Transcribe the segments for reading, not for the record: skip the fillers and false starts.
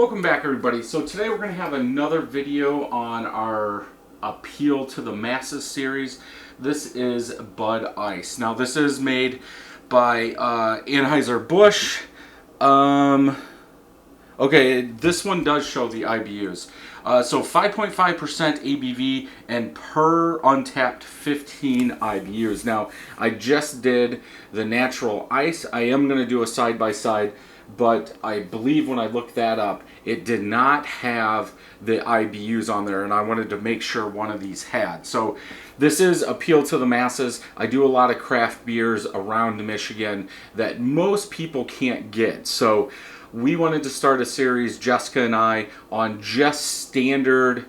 Welcome back, everybody. So today we're going to have another video on our Appeal to the Masses series. This is Bud Ice. Now this is made by Anheuser-Busch. Okay, this one does show the IBUs. So 5.5% ABV and per untapped 15 IBUs. Now, I just did the natural ice. I am going to do a side-by-side, but I believe when I looked that up, it did not have the IBUs on there, and I wanted to make sure one of these had. So this is Appeal to the Masses. I do a lot of craft beers around Michigan that most people can't get. So we wanted to start a series, Jessica and I, on just standard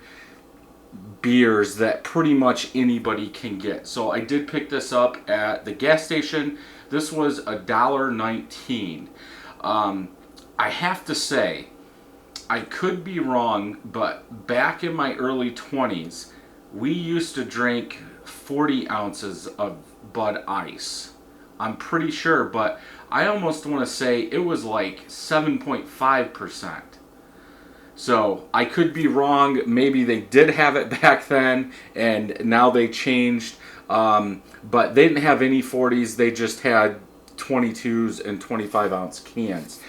beers that pretty much anybody can get. So I did pick this up at the gas station. This was $1.19. I have to say, I could be wrong, but back in my early 20s, we used to drink 40 ounces of Bud Ice. I'm pretty sure, but I almost want to say it was like 7.5%. So I could be wrong. Maybe they did have it back then, and now they changed. But they didn't have any 40s. They just had 22s and 25-ounce cans.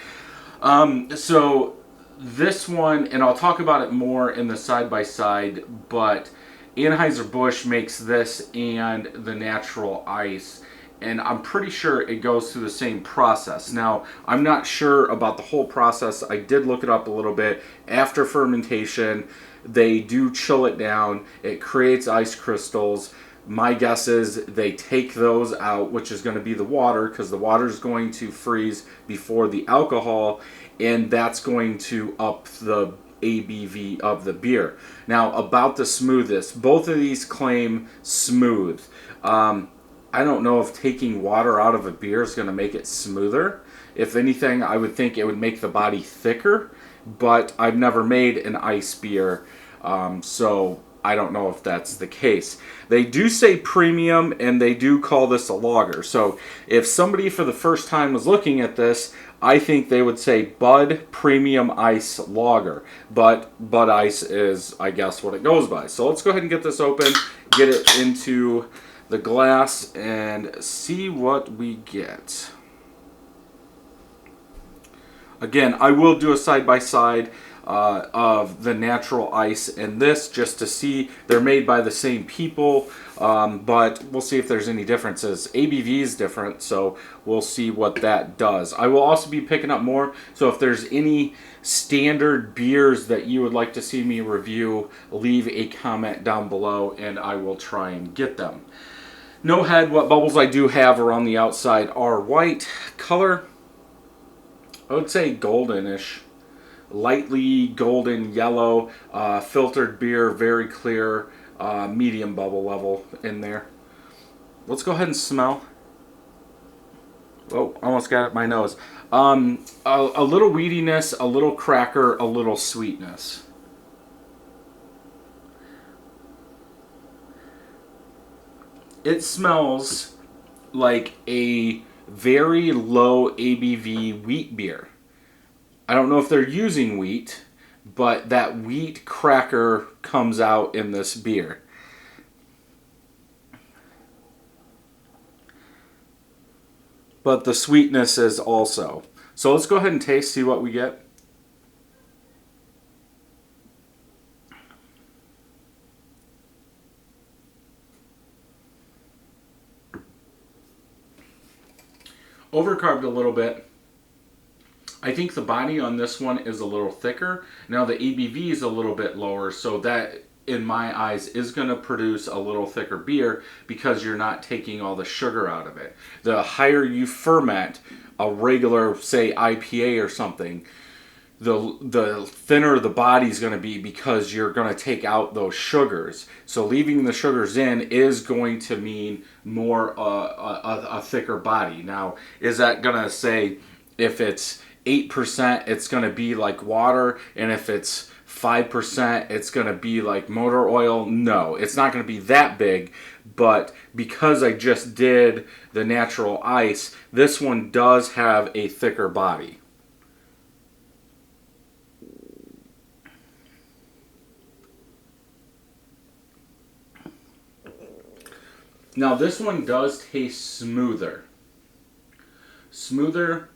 So this one, and I'll talk about it more in the side-by-side, but Anheuser-Busch makes this and the natural ice, and I'm pretty sure it goes through the same process. Now, I'm not sure about the whole process. I did look it up a little bit. After fermentation, they do chill it down. It creates ice crystals. My guess is they take those out, which is going to be the water, because the water is going to freeze before the alcohol, and that's going to up the ABV of the beer. Now, about the smoothness, both of these claim smooth. I don't know if taking water out of a beer is going to make it smoother. If anything, I would think it would make the body thicker, but I've never made an ice beer, so I don't know if that's the case. They do say premium, and they do call this a lager. So if somebody for the first time was looking at this, I think they would say Bud Premium Ice Lager. But Bud Ice is, I guess, what it goes by. So let's go ahead and get this open, get it into the glass, and see what we get. Again, I will do a side-by-side of the natural ice and this, just to see. They're made by the same people, but we'll see if there's any differences. ABV is different, so we'll see what that does. I will also be picking up more, so if there's any standard beers that you would like to see me review, leave a comment down below and I will try and get them. No head. What bubbles I do have around the outside are white. Color, I would say goldenish. Lightly golden yellow. Filtered beer, very clear. Medium bubble level in there. Let's go ahead and smell. Oh, almost got it in my nose. A little weediness, a little cracker, a little sweetness. It smells like a very low ABV wheat beer. I don't know if they're using wheat, but that wheat cracker comes out in this beer. But the sweetness is also. So let's go ahead and taste, see what we get. Overcarbed a little bit. I think the body on this one is a little thicker. Now the ABV is a little bit lower, so that, in my eyes, is going to produce a little thicker beer because you're not taking all the sugar out of it. The higher you ferment a regular, say, IPA or something, the thinner the body is going to be because you're going to take out those sugars. So leaving the sugars in is going to mean more a thicker body. Now, is that going to say if it's 8%, it's going to be like water, and if it's 5%, it's going to be like motor oil? No, it's not going to be that big, but because I just did the natural ice, this one does have a thicker body. Now this one does taste smoother. Smoother.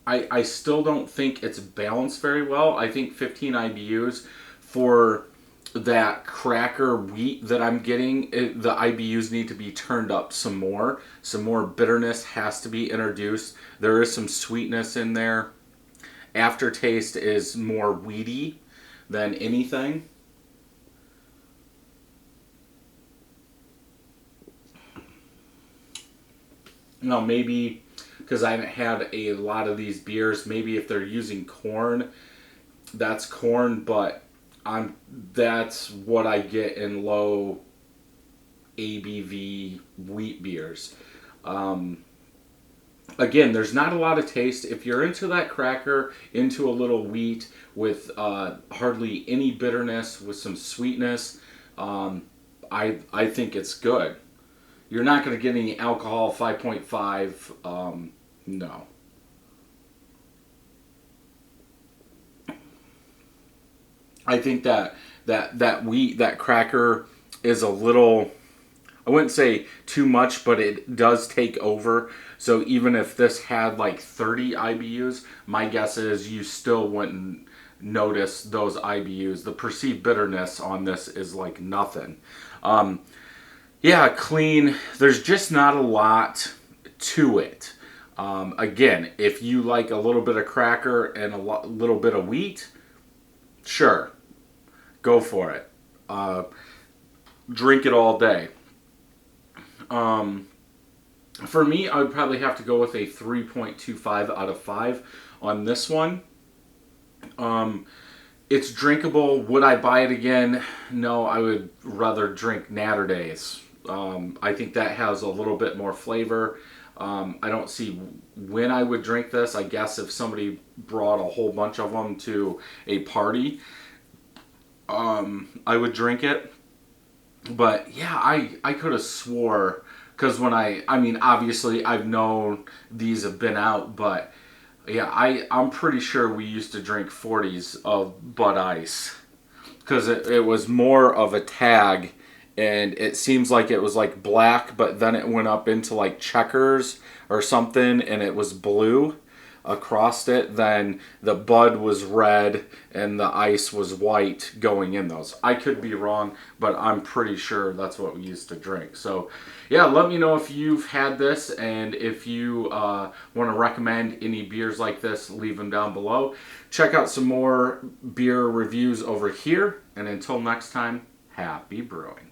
I still don't think it's balanced very well. I think 15 IBUs for that cracker wheat that I'm getting, the IBUs need to be turned up some more. Some more bitterness has to be introduced. There is some sweetness in there. Aftertaste is more weedy than anything. Now maybe because I haven't had a lot of these beers, maybe if they're using corn, that's corn, but that's what I get in low ABV wheat beers. Again, there's not a lot of taste. If you're into that cracker, into a little wheat with hardly any bitterness, with some sweetness, I think it's good. You're not going to get any alcohol, 5.5. No. I think that wheat, that cracker is a little, I wouldn't say too much, but it does take over. So even if this had like 30 IBUs, my guess is you still wouldn't notice those IBUs. The perceived bitterness on this is like nothing. Yeah, clean. There's just not a lot to it. Again, if you like a little bit of cracker and a little bit of wheat, sure, go for it. Drink it all day. For me, I would probably have to go with a 3.25 out of 5 on this one. It's drinkable. Would I buy it again? No, I would rather drink Natter Days. I think that has a little bit more flavor. I don't see when I would drink this. I guess if somebody brought a whole bunch of them to a party, I would drink it. But yeah, I could have swore, because when I mean, obviously I've known these have been out, but yeah, I'm pretty sure we used to drink 40s of Bud Ice, because it was more of a tag, and it seems like it was like black, but then it went up into like checkers or something, and it was blue across it. Then the Bud was red and the ice was white going in those. I could be wrong, but I'm pretty sure that's what we used to drink. So yeah, let me know if you've had this, and if you want to recommend any beers like this, leave them down below. Check out some more beer reviews over here, and until next time, happy brewing.